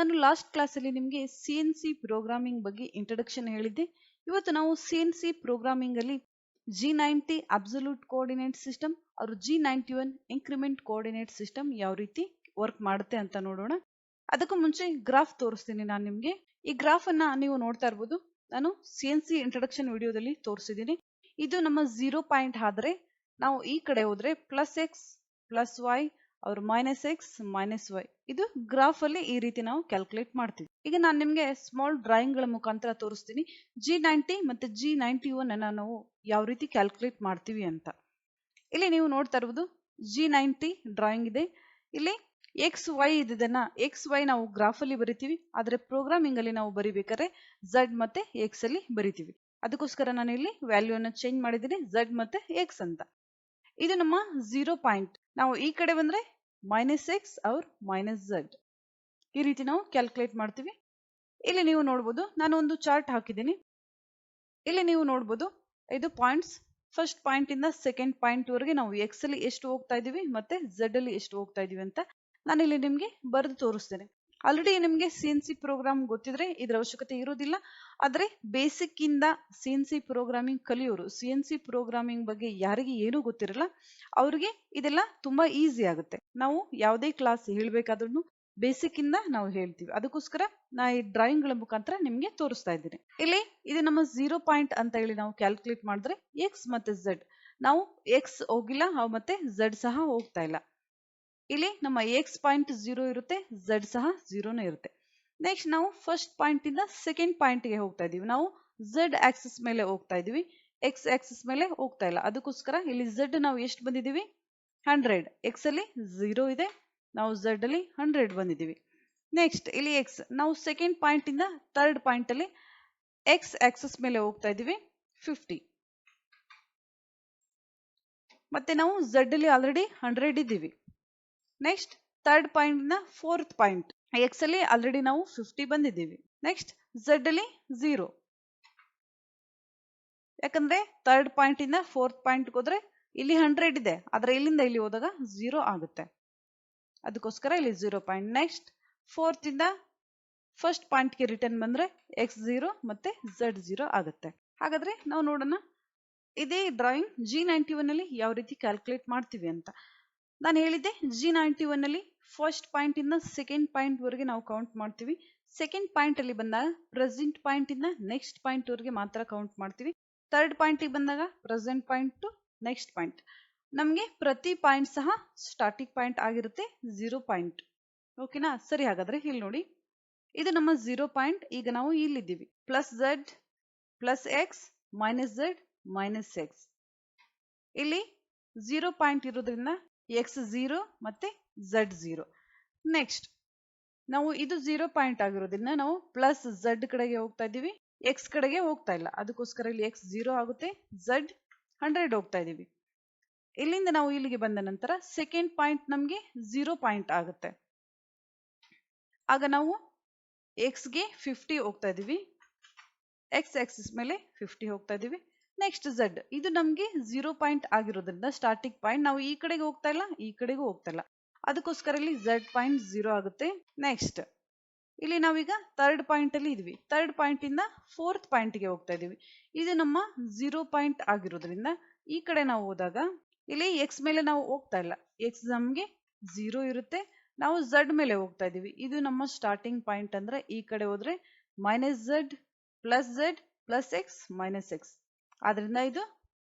ನಾನು ಲಾಸ್ಟ್ ಕ್ಲಾಸಲ್ಲಿ ನಿಮಗೆ CNC ಪ್ರೋಗ್ರಾಮಿಂಗ್ ಬಗ್ಗೆ ಇಂಟ್ರಡಕ್ಷನ್ ಹೇಳಿದ್ದೆ. ಇವತ್ತು ನಾವು CNC ಪ್ರೋಗ್ರಾಮಿಂಗ್ ಅಲ್ಲಿ G90 ಅಬ್ಸಲ್ಯೂಟ್ ಕೋಆರ್ಡಿನೇಟ್ ಸಿಸ್ಟಮ್ ಅವರು G91 ಇಂಕ್ರಿಮೆಂಟ್ ಕೋಆರ್ಡಿನೇಟ್ ಸಿಸ್ಟಮ್ ಯಾವ ರೀತಿ ವರ್ಕ್ ಮಾಡುತ್ತೆ ಅಂತ ನೋಡೋಣ. ಅದಕ್ಕೂ ಮುಂಚೆ ಗ್ರಾಫ್ ತೋರಿಸ್ತೀನಿ ನಾನು ನಿಮಗೆ. ಈ ಗ್ರಾಫ್ ಅನ್ನ ನೀವು ನೋಡ್ತಾ ಇರ್ಬೋದು. ನಾನು CNC ಇಂಟ್ರಡಕ್ಷನ್ ವಿಡಿಯೋದಲ್ಲಿ ತೋರಿಸಿದ್ದೀನಿ. ಇದು ನಮ್ಮ 0 ಪಾಯಿಂಟ್ ಆದ್ರೆ ನಾವು ಈ ಕಡೆ ಹೋದ್ರೆ +x +y ಅವ್ರು -x -y ಇದು ಗ್ರಾಫ್ ಅಲ್ಲಿ ಈ ರೀತಿ ನಾವು ಕ್ಯಾಲ್ಕುಲೇಟ್ ಮಾಡ್ತೀವಿ. ಈಗ ನಾನು ನಿಮ್ಗೆ ಸ್ಮಾಲ್ ಡ್ರಾಯಿಂಗ್ ಗಳ ಮುಖಾಂತರ ತೋರಿಸ್ತೀನಿ G90 ಮತ್ತೆ G91 ಅನ್ನ ನಾವು ಯಾವ ರೀತಿ ಕ್ಯಾಲ್ಕುಲೇಟ್ ಮಾಡ್ತೀವಿ ಅಂತ. ಇಲ್ಲಿ ನೀವು ನೋಡ್ತಾ ಇರ್ಬೋದು G90 ಡ್ರಾಯಿಂಗ್ ಇದೆ. ಇಲ್ಲಿ XY ಇದನ್ನ XY ನಾವು ಗ್ರಾಫ್ ಅಲ್ಲಿ ಬರಿತೀವಿ, ಆದ್ರೆ ಪ್ರೋಗ್ರಾಮಿಂಗ್ ಅಲ್ಲಿ ನಾವು ಬರಿಬೇಕಾದ್ರೆ Z ಮತ್ತೆ X ಅಲ್ಲಿ ಬರಿತೀವಿ. ಅದಕ್ಕೋಸ್ಕರ ನಾನು ಇಲ್ಲಿ ವ್ಯಾಲ್ಯೂ ಅನ್ನ ಚೇಂಜ್ ಮಾಡಿದ್ದೀನಿ Z ಮತ್ತೆ X ಅಂತ. ಇದು ನಮ್ಮ 0 ಪಾಯಿಂಟ್. ನಾವು ಈ ಕಡೆ ಬಂದ್ರೆ -x ಅವ್ರ -z ಈ ರೀತಿ ನಾವು ಕ್ಯಾಲ್ಕುಲೇಟ್ ಮಾಡ್ತೀವಿ. ಇಲ್ಲಿ ನೀವು ನೋಡ್ಬೋದು ನಾನು ಒಂದು ಚಾರ್ಟ್ ಹಾಕಿದ್ದೀನಿ. ಇಲ್ಲಿ ನೀವು ನೋಡ್ಬೋದು ಇದು ಪಾಯಿಂಟ್ಸ್. ಫಸ್ಟ್ ಪಾಯಿಂಟ್ ಇಂದ ಸೆಕೆಂಡ್ ಪಾಯಿಂಟ್ ವರೆಗೆ ನಾವು x ಅಲ್ಲಿ ಎಷ್ಟು ಹೋಗ್ತಾ ಇದೀವಿ ಮತ್ತೆ z ಅಲ್ಲಿ ಎಷ್ಟು ಹೋಗ್ತಾ ಇದೀವಿ ಅಂತ ನಾನು ಇಲ್ಲಿ ನಿಮ್ಗೆ ಬರೆದು ತೋರಿಸ್ತೇನೆ. ಆಲ್ರೆಡಿ ನಿಮ್ಗೆ CNC ಪ್ರೋಗ್ರಾಮ್ ಗೊತ್ತಿದ್ರೆ ಇದ್ರ ಅವಶ್ಯಕತೆ ಇರೋದಿಲ್ಲ. ಆದ್ರೆ ಬೇಸಿಕ್ ಇಂದ CNC ಪ್ರೋಗ್ರಾಮಿಂಗ್ ಕಲಿಯೋರು, CNC ಪ್ರೋಗ್ರಾಮಿಂಗ್ ಬಗ್ಗೆ ಯಾರಿಗೆ ಏನೂ ಗೊತ್ತಿರಲ್ಲ ಅವ್ರಿಗೆ ಇದೆಲ್ಲ ತುಂಬಾ ಈಸಿ ಆಗುತ್ತೆ. ನಾವು ಯಾವುದೇ ಕ್ಲಾಸ್ ಹೇಳ್ಬೇಕಾದ್ರೂ ಬೇಸಿಕ್ ಇಂದ ನಾವು ಹೇಳ್ತೀವಿ. ಅದಕ್ಕೋಸ್ಕರ ನಾ ಈ ಡ್ರಾಯಿಂಗ್ ಗಳ ಮುಖಾಂತರ ನಿಮ್ಗೆ ತೋರಿಸ್ತಾ ಇದ್ದೀನಿ. ಇಲ್ಲಿ ಇದು ನಮ್ಮ 0 ಪಾಯಿಂಟ್ ಅಂತ ಹೇಳಿ ನಾವು ಕ್ಯಾಲ್ಕುಲೇಟ್ ಮಾಡಿದ್ರೆ x ಮತ್ತೆ z ನಾವು x ಹೋಗಿಲ್ಲ ಮತ್ತೆ z ಸಹ ಹೋಗ್ತಾ ಇಲ್ಲ. ಇಲ್ಲಿ ನಮ್ಮ x ಪಾಯಿಂಟ್ 0 ಇರುತ್ತೆ, z ಸಹ 0ನೇ ಇರುತ್ತೆ. ನೆಕ್ಸ್ಟ್ ನಾವು ಫಸ್ಟ್ ಪಾಯಿಂಟ್ ಇಂದ ಸೆಕೆಂಡ್ ಪಾಯಿಂಟ್ ಗೆ ಹೋಗ್ತಾ ಇದೀವಿ. ನಾವು z ಆಕ್ಸಿಸ್ ಮೇಲೆ ಹೋಗ್ತಾ ಇದೀವಿ, x ಆಕ್ಸಿಸ್ ಮೇಲೆ ಹೋಗ್ತಾ ಇಲ್ಲ. ಅದಕ್ಕೋಸ್ಕರ ಇಲ್ಲಿ z ನಾವು ಎಷ್ಟು ಬಂದಿದೀವಿ 100, x ಅಲ್ಲಿ 0 ಇದೆ, ನಾವು z ಅಲ್ಲಿ 100 ಬಂದಿದೀವಿ. ನೆಕ್ಸ್ಟ್ ಇಲ್ಲಿ x ನಾವು ಸೆಕೆಂಡ್ ಪಾಯಿಂಟ್ ಇಂದ ಥರ್ಡ್ ಪಾಯಿಂಟ್ ಅಲ್ಲಿ x ಆಕ್ಸಿಸ್ ಮೇಲೆ ಹೋಗ್ತಾ ಇದೀವಿ 50, ಮತ್ತೆ ನಾವು z ಅಲ್ಲಿ ಆಲ್ರೆಡಿ 100 ಇದ್ದೀವಿ. ನೆಕ್ಸ್ಟ್ ಥರ್ಡ್ ಪಾಯಿಂಟ್ ಇಂದ ಫೋರ್ತ್ ಪಾಯಿಂಟ್ x ಅಲ್ಲಿ ಆಲ್ರೆಡಿ ನಾವು 50 ಬಂದಿದ್ದೀವಿ. ನೆಕ್ಸ್ಟ್ z ಅಲ್ಲಿ 0, ಯಾಕಂದ್ರೆ ಥರ್ಡ್ ಪಾಯಿಂಟ್ ಇಂದ ಫೋರ್ತ್ ಪಾಯಿಂಟ್ ಹೋದ್ರೆ ಇಲ್ಲಿ 100 ಇದೆ, ಆದ್ರೆ ಇಲ್ಲಿಂದ ಇಲ್ಲಿ ಹೋದಾಗ 0 ಆಗುತ್ತೆ. ಅದಕ್ಕೋಸ್ಕರ ಇಲ್ಲಿ 0 ಪಾಯಿಂಟ್. ನೆಕ್ಸ್ಟ್ ಫೋರ್ತ್ ಇಂದ ಫಸ್ಟ್ ಪಾಯಿಂಟ್ ಗೆ ರಿಟರ್ನ್ ಬಂದ್ರೆ x 0 ಮತ್ತೆ z 0 ಆಗುತ್ತೆ. ಹಾಗಾದ್ರೆ ನಾವು ನೋಡೋಣ ಇದೇ ಡ್ರಾಯಿಂಗ್ G91 ಅಲ್ಲಿ ಯಾವ ರೀತಿ ಕ್ಯಾಲ್ಕುಲೇಟ್ ಮಾಡ್ತೀವಿ ಅಂತ. ನಾನು ಹೇಳಿದ್ದೆ G91 ಅಲ್ಲಿ ಫಸ್ಟ್ ಪಾಯಿಂಟ್ ಇಂದ ಸೆಕೆಂಡ್ ಪಾಯಿಂಟ್ ವರೆಗೆ ನಾವು ಕೌಂಟ್ ಮಾಡ್ತೀವಿ. ಸೆಕೆಂಡ್ ಪಾಯಿಂಟ್ ಅಲ್ಲಿ ಬಂದಾಗ ಪ್ರೆಸೆಂಟ್ ಪಾಯಿಂಟ್ ಇಂದ ನೆಕ್ಸ್ಟ್ ಪಾಯಿಂಟ್ ವರೆಗೆ ಮಾತ್ರ ಕೌಂಟ್ ಮಾಡ್ತೀವಿ. ಥರ್ಡ್ ಪಾಯಿಂಟ್ ಗೆ ಬಂದಾಗ present point to next point. ನಮ್ಗೆ ಪ್ರತಿ ಪಾಯಿಂಟ್ ಸಹ ಸ್ಟಾರ್ಟಿಂಗ್ ಪಾಯಿಂಟ್ ಆಗಿರುತ್ತೆ 0 ಪಾಯಿಂಟ್. ಓಕೆನಾ? ಸರಿ, ಹಾಗಾದ್ರೆ ಇಲ್ಲಿ ನೋಡಿ ಇದು ನಮ್ಮ 0 ಪಾಯಿಂಟ್. ಈಗ ನಾವು ಇಲ್ಲಿದ್ದೀವಿ +z +x -z -x. ಇಲ್ಲಿ 0 ಪಾಯಿಂಟ್ ಇರೋದ್ರಿಂದ x 0 ಮತ್ತೆ z 0. ನೆಕ್ಸ್ಟ್ ನಾವು ಇದು 0 ಪಾಯಿಂಟ್ ಆಗಿರೋದ್ರಿಂದ ನಾವು +z ಕಡೆಗೆ ಹೋಗ್ತಾ ಇದ್ದೀವಿ, x ಕಡೆಗೆ ಹೋಗ್ತಾ ಇಲ್ಲ. ಅದಕ್ಕೋಸ್ಕರ ಇಲ್ಲಿ x 0 ಆಗುತ್ತೆ, z 100 ಹೋಗ್ತಾ ಇದೀವಿ. ಇಲ್ಲಿಂದ ನಾವು ಇಲ್ಲಿಗೆ ಬಂದ ನಂತರ ಸೆಕೆಂಡ್ ಪಾಯಿಂಟ್ ನಮ್ಗೆ 0 ಪಾಯಿಂಟ್ ಆಗುತ್ತೆ. ಆಗ ನಾವು x ಗೆ 50 ಹೋಗ್ತಾ ಇದೀವಿ, x ಆಕ್ಸಿಸ್ ಮೇಲೆ 50 ಹೋಗ್ತಾ ಇದೀವಿ. ನೆಕ್ಸ್ಟ್ z ಇದು ನಮ್ಗೆ 0 ಪಾಯಿಂಟ್ ಆಗಿರೋದ್ರಿಂದ ಸ್ಟಾರ್ಟಿಂಗ್ ಪಾಯಿಂಟ್ ನಾವು ಈ ಕಡೆಗೆ ಹೋಗ್ತಾ ಇಲ್ಲ, ಈ ಕಡೆಗೂ ಹೋಗ್ತಾ ಇಲ್ಲ. ಅದಕ್ಕೋಸ್ಕರ ಇಲ್ಲಿ z ಪಾಯಿಂಟ್ 0 ಆಗುತ್ತೆ. ನೆಕ್ಸ್ಟ್ ಇಲ್ಲಿ ನಾವೀಗ ಥರ್ಡ್ ಪಾಯಿಂಟ್ ಅಲ್ಲಿ ಇದೀವಿ, ಥರ್ಡ್ ಪಾಯಿಂಟ್ ಇಂದ ಫೋರ್ತ್ ಪಾಯಿಂಟ್ ಗೆ ಹೋಗ್ತಾ ಇದೀವಿ. ಇದು ನಮ್ಮ 0 ಪಾಯಿಂಟ್ ಆಗಿರೋದ್ರಿಂದ ಈ ಕಡೆ ನಾವು ಹೋದಾಗ ಇಲ್ಲಿ x ಮೇಲೆ ನಾವು ಹೋಗ್ತಾ ಇಲ್ಲ, x ನಮ್ಗೆ 0 ಇರುತ್ತೆ, ನಾವು z ಮೇಲೆ ಹೋಗ್ತಾ ಇದೀವಿ. ಇದು ನಮ್ಮ ಸ್ಟಾರ್ಟಿಂಗ್ ಪಾಯಿಂಟ್. ಅಂದ್ರೆ ಈ ಕಡೆ ಹೋದ್ರೆ -z +z +x -x, ಆದ್ರಿಂದ ಇದು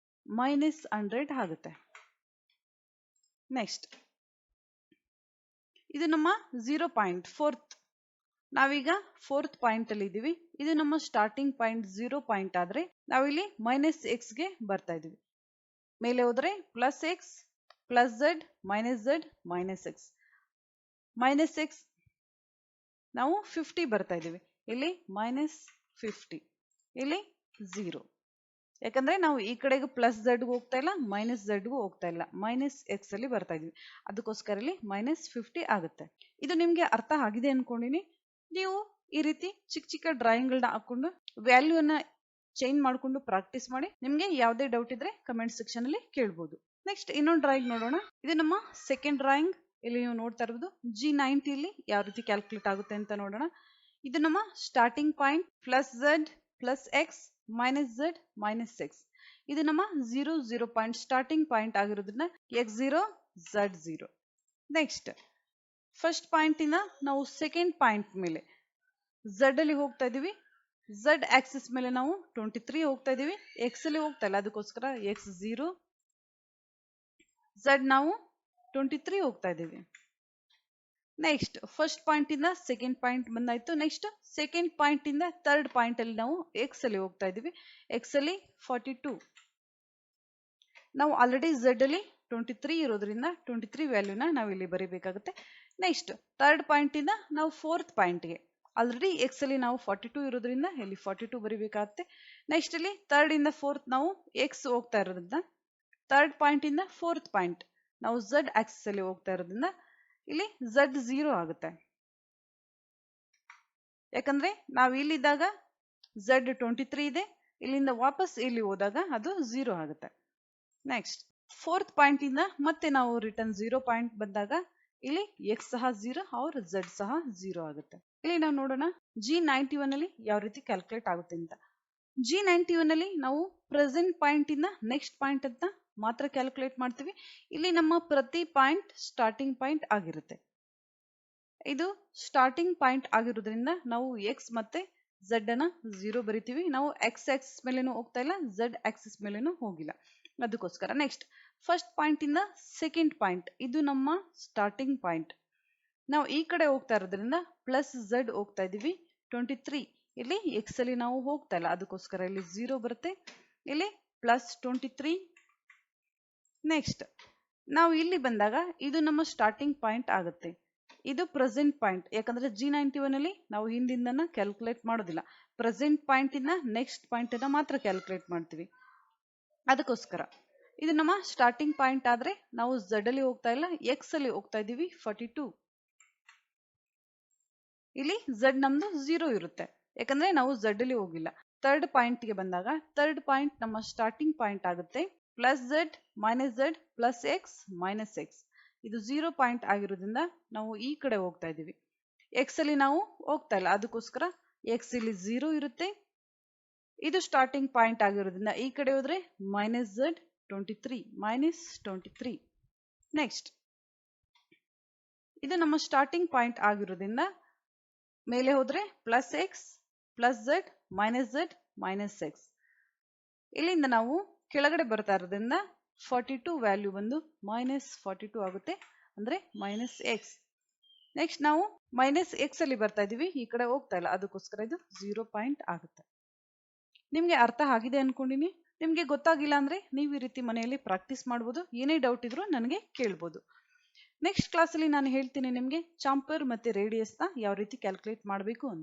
-100 ಆಗುತ್ತೆ. ನೆಕ್ಸ್ಟ್ ಇದು ನಮ್ಮ 0 ಪಾಯಿಂಟ್ ಫೋರ್ತ್. ನಾವೀಗ ಫೋರ್ತ್ ಪಾಯಿಂಟ್ ಅಲ್ಲಿ ಇದೀವಿ. ಇದು ನಮ್ಮ ಸ್ಟಾರ್ಟಿಂಗ್ ಪಾಯಿಂಟ್ 0 ಪಾಯಿಂಟ್ ಆದ್ರೆ ನಾವಿಲ್ಲಿ -x ಗೆ ಬರ್ತಾ ಇದೀವಿ. ಮೇಲೆ ಹೋದ್ರೆ +x +z -z -x ನಾವು 50 ಬರ್ತಾ ಇದೀವಿ. ಇಲ್ಲಿ -50, ಇಲ್ಲಿ 0, ಯಾಕಂದ್ರೆ ನಾವು ಈ ಕಡೆಗೂ +z ಹೋಗ್ತಾ ಇಲ್ಲ, -z ಹೋಗ್ತಾ ಇಲ್ಲ, -x ಅಲ್ಲಿ ಬರ್ತಾ ಇದೀವಿ. ಅದಕ್ಕೋಸ್ಕರ ಇಲ್ಲಿ -50 ಆಗುತ್ತೆ. ಇದು ನಿಮ್ಗೆ ಅರ್ಥ ಆಗಿದೆ ಅನ್ಕೊಂಡಿನಿ. ನೀವು ಈ ರೀತಿ ಚಿಕ್ಕ ಚಿಕ್ಕ ಡ್ರಾಯಿಂಗ್ ಗಳನ್ನ ಹಾಕೊಂಡು ವ್ಯಾಲ್ಯೂ ಅನ್ನ ಚೇಂಜ್ ಮಾಡ್ಕೊಂಡು ಪ್ರಾಕ್ಟೀಸ್ ಮಾಡಿ. ನಿಮ್ಗೆ ಯಾವುದೇ ಡೌಟ್ ಇದ್ರೆ ಕಮೆಂಟ್ ಸೆಕ್ಷನ್ ಅಲ್ಲಿ ಕೇಳ್ಬೋದು. ನೆಕ್ಸ್ಟ್ ಇನ್ನೊಂದು ಡ್ರಾಯಿಂಗ್ ನೋಡೋಣ. ಇದು ನಮ್ಮ ಸೆಕೆಂಡ್ ಡ್ರಾಯಿಂಗ್. ಇಲ್ಲಿ ನೀವು ನೋಡ್ತಾ ಇರೋದು G90 ಇಲ್ಲಿ ಯಾವ ರೀತಿ ಕ್ಯಾಲ್ಕುಲೇಟ್ ಆಗುತ್ತೆ ಅಂತ ನೋಡೋಣ. ಇದು ನಮ್ಮ starting point plus Z plus X minus Z minus X. ಇದು ನಮ್ಮ 0 ಪಾಯಿಂಟ್ ಸ್ಟಾರ್ಟಿಂಗ್ ಪಾಯಿಂಟ್ ಆಗಿರೋದ್ರಿಂದ x0 z0. Next first point ಇಂದ ನಾವು ಸೆಕೆಂಡ್ ಪಾಯಿಂಟ್ ಮೇಲೆ Z ಅಲ್ಲಿ ಹೋಗ್ತಾ ಇದೀವಿ. Z ಆಕ್ಸಿಸ್ ಮೇಲೆ ನಾವು 23 ಹೋಗ್ತಾ ಇದೀವಿ. X ಅಲ್ಲಿ ಹೋಗ್ತಾ ಇಲ್ಲ, ಅದಕ್ಕೋಸ್ಕರ x0 Z ನಾವು 23 ಹೋಗ್ತಾ ಇದೀವಿ. ನೆಕ್ಸ್ಟ್ ಫಸ್ಟ್ ಪಾಯಿಂಟ್ ಇಂದ ಸೆಕೆಂಡ್ ಪಾಯಿಂಟ್ ಬಂದಾಯ್ತು. ನೆಕ್ಸ್ಟ್ ಸೆಕೆಂಡ್ ಪಾಯಿಂಟ್ ಇಂದ ಥರ್ಡ್ ಪಾಯಿಂಟ್ ಅಲ್ಲಿ ನಾವು X ಅಲ್ಲಿ ಹೋಗ್ತಾ ಇದೀವಿ. X ಅಲ್ಲಿ 42. ನಾವು ಆಲ್ರೆಡಿ Z ಅಲ್ಲಿ 23 ಇರೋದ್ರಿಂದ 23 ವ್ಯಾಲ್ಯೂನ ನಾವು ಇಲ್ಲಿ ಬರೀಬೇಕಾಗುತ್ತೆ. ನೆಕ್ಸ್ಟ್ ಥರ್ಡ್ ಪಾಯಿಂಟ್ ಇಂದ ನಾವು ಫೋರ್ತ್ ಪಾಯಿಂಟ್ಗೆ ಆಲ್ರೆಡಿ X ಅಲ್ಲಿ ನಾವು 42 ಇರೋದ್ರಿಂದ ಇಲ್ಲಿ 42 ಬರೀಬೇಕಾಗುತ್ತೆ. ನೆಕ್ಸ್ಟ್ ಇಲ್ಲಿ ಥರ್ಡ್ ಇಂದ ಫೋರ್ತ್ ನಾವು X ಹೋಗ್ತಾ ಇರೋದ್ರಿಂದ ಥರ್ಡ್ ಪಾಯಿಂಟ್ ಇಂದ ಫೋರ್ತ್ ಪಾಯಿಂಟ್ ನಾವು Z ಆಕ್ಸಿಸ್ ಅಲ್ಲಿ ಹೋಗ್ತಾ ಇರೋದ್ರಿಂದ ಇಲ್ಲಿ Z0 ಆಗುತ್ತೆ. ಯಾಕಂದ್ರೆ ನಾವು ಇಲ್ಲಿದ್ದಾಗ Z23 ಇದೆ, ಇಲ್ಲಿಂದ ವಾಪಸ್ ಇಲ್ಲಿ ಹೋದಾಗ ಅದು 0 ಆಗುತ್ತೆ. ನೆಕ್ಸ್ಟ್ ಫೋರ್ತ್ ಪಾಯಿಂಟ್ ಇಂದ ಮತ್ತೆ ನಾವು ರಿಟರ್ನ್ 0 ಪಾಯಿಂಟ್ ಬಂದಾಗ ಇಲ್ಲಿ X ಸಹ 0 और Z ಸಹ 0 ಆಗುತ್ತೆ. ಇಲ್ಲಿ ನಾವು ನೋಡೋಣ G91 ಅಲ್ಲಿ ಯಾವ ರೀತಿ ಕ್ಯಾಲ್ಕುಲೇಟ್ ಆಗುತ್ತೆ ಅಂತ. G91 ಅಲ್ಲಿ ನಾವು ಪ್ರೆಸೆಂಟ್ ಪಾಯಿಂಟ್ ಇಂದ ನೆಕ್ಸ್ಟ್ ಪಾಯಿಂಟ್ ಅಂತ ಮಾತ್ರ ಕ್ಯಾಲ್ಕುಲೇಟ್ ಮಾಡ್ತೀವಿ. ಇಲ್ಲಿ ನಮ್ಮ ಪ್ರತಿ ಪಾಯಿಂಟ್ ಸ್ಟಾರ್ಟಿಂಗ್ ಪಾಯಿಂಟ್ ಆಗಿರುತ್ತೆ. ಇದು ಸ್ಟಾರ್ಟಿಂಗ್ ಪಾಯಿಂಟ್ ಆಗಿರೋದ್ರಿಂದ ನಾವು X ಮತ್ತೆ Z ಅನ್ನ 0 ಬರಿತೀವಿ. ನಾವು X ಆಕ್ಸಿಸ್ ಮೇಲೇನು ಹೋಗ್ತಾ ಇಲ್ಲ, Z ಆಕ್ಸಿಸ್ ಮೇಲೇನು ಹೋಗಿಲ್ಲ, ಅದಕ್ಕೋಸ್ಕರ. ನೆಕ್ಸ್ಟ್ ಫಸ್ಟ್ ಪಾಯಿಂಟ್ ಇಂದ ಸೆಕೆಂಡ್ ಪಾಯಿಂಟ್, ಇದು ನಮ್ಮ ಸ್ಟಾರ್ಟಿಂಗ್ ಪಾಯಿಂಟ್. ನಾವು ಈ ಕಡೆ ಹೋಗ್ತಾ ಇರೋದ್ರಿಂದ ಪ್ಲಸ್ Z ಹೋಗ್ತಾ ಇದೀವಿ. 23 ಇಲ್ಲಿ X ಅಲ್ಲಿ ನಾವು ಹೋಗ್ತಾ ಇಲ್ಲ, ಅದಕ್ಕೋಸ್ಕರ ಇಲ್ಲಿ 0 ಬರುತ್ತೆ. ಇಲ್ಲಿ ಪ್ಲಸ್ 23. ನೆಕ್ಸ್ಟ್ ನಾವು ಇಲ್ಲಿ ಬಂದಾಗ ಇದು ನಮ್ಮ ಸ್ಟಾರ್ಟಿಂಗ್ ಪಾಯಿಂಟ್ ಆಗುತ್ತೆ. ಇದು ಪ್ರೆಸೆಂಟ್ ಪಾಯಿಂಟ್, ಯಾಕಂದ್ರೆ G91 ಅಲ್ಲಿ ನಾವು ಹಿಂದಿಂದನ ಕ್ಯಾಲ್ಕುಲೇಟ್ ಮಾಡೋದಿಲ್ಲ. ಪ್ರೆಸೆಂಟ್ ಪಾಯಿಂಟ್ ಇಂದ ನೆಕ್ಸ್ಟ್ ಪಾಯಿಂಟ್ ಅನ್ನ ಮಾತ್ರ ಕ್ಯಾಲ್ಕುಲೇಟ್ ಮಾಡ್ತೀವಿ, ಅದಕ್ಕೋಸ್ಕರ. ಇದು ನಮ್ಮ ಸ್ಟಾರ್ಟಿಂಗ್ ಪಾಯಿಂಟ್ ಆದ್ರೆ ನಾವು Z ಅಲ್ಲಿ ಹೋಗ್ತಾ ಇಲ್ಲ, X ಅಲ್ಲಿ ಹೋಗ್ತಾ ಇದೀವಿ. 42 ಇಲ್ಲಿ Z ನಮ್ದು 0 ಇರುತ್ತೆ, ಯಾಕಂದ್ರೆ ನಾವು Z ಅಲ್ಲಿ ಹೋಗಿಲ್ಲ. ಥರ್ಡ್ ಪಾಯಿಂಟ್ ಗೆ ಬಂದಾಗ ಥರ್ಡ್ ಪಾಯಿಂಟ್ ನಮ್ಮ ಸ್ಟಾರ್ಟಿಂಗ್ ಪಾಯಿಂಟ್ ಆಗುತ್ತೆ. Plus Z minus Z plus X minus X. ಇದು 0 ಪಾಯಿಂಟ್ ಆಗಿರೋದ್ರಿಂದ ನಾವು ಈ ಕಡೆ ಹೋಗ್ತಾ ಇದೀವಿ. X ಅಲ್ಲಿ ನಾವು ಹೋಗ್ತಾ ಇಲ್ಲ, ಅದಕ್ಕೋಸ್ಕರ X ಇಲ್ಲಿ 0 ಇರುತ್ತೆ. ಇದು ಸ್ಟಾರ್ಟಿಂಗ್ ಪಾಯಿಂಟ್ ಆಗಿರೋದ್ರಿಂದ ಈ ಕಡೆ ಹೋದ್ರೆ ಮೈನಸ್ Z 23 ಮೈನಸ್ 23. ನೆಕ್ಸ್ಟ್ ಇದು ನಮ್ಮ ಸ್ಟಾರ್ಟಿಂಗ್ ಪಾಯಿಂಟ್ ಆಗಿರೋದ್ರಿಂದ ಮೇಲೆ ಹೋದ್ರೆ plus X plus Z minus Z minus X. ಇಲ್ಲಿಂದ ನಾವು ಕೆಳಗಡೆ ಬರ್ತಾ ಇರೋದ್ರಿಂದ 42 ವ್ಯಾಲ್ಯೂ ಬಂದು ಮೈನಸ್ 42 ಆಗುತ್ತೆ, ಅಂದ್ರೆ ಮೈನಸ್ ಎಕ್ಸ್. ನೆಕ್ಸ್ಟ್ ನಾವು ಮೈನಸ್ ಎಕ್ಸ್ ಅಲ್ಲಿ ಬರ್ತಾ ಇದೀವಿ, ಈ ಕಡೆ ಹೋಗ್ತಾ ಇಲ್ಲ, ಅದಕ್ಕೋಸ್ಕರ ಇದು 0 ಪಾಯಿಂಟ್ ಆಗುತ್ತೆ. ನಿಮ್ಗೆ ಅರ್ಥ ಆಗಿದೆ ಅನ್ಕೊಂಡಿನಿ. ನಿಮ್ಗೆ ಗೊತ್ತಾಗಿಲ್ಲ ಅಂದ್ರೆ ನೀವು ಈ ರೀತಿ ಮನೆಯಲ್ಲಿ ಪ್ರಾಕ್ಟೀಸ್ ಮಾಡ್ಬೋದು. ಏನೇ ಡೌಟ್ ಇದ್ರೂ ನನಗೆ ಕೇಳ್ಬೋದು. ನೆಕ್ಸ್ಟ್ ಕ್ಲಾಸಲ್ಲಿ ನಾನು ಹೇಳ್ತೀನಿ ನಿಮಗೆ ಚಾಂಪರ್ ಮತ್ತೆ ರೇಡಿಯಸ್ನ ಯಾವ ರೀತಿ ಕ್ಯಾಲ್ಕುಲೇಟ್ ಮಾಡಬೇಕು ಅಂತ.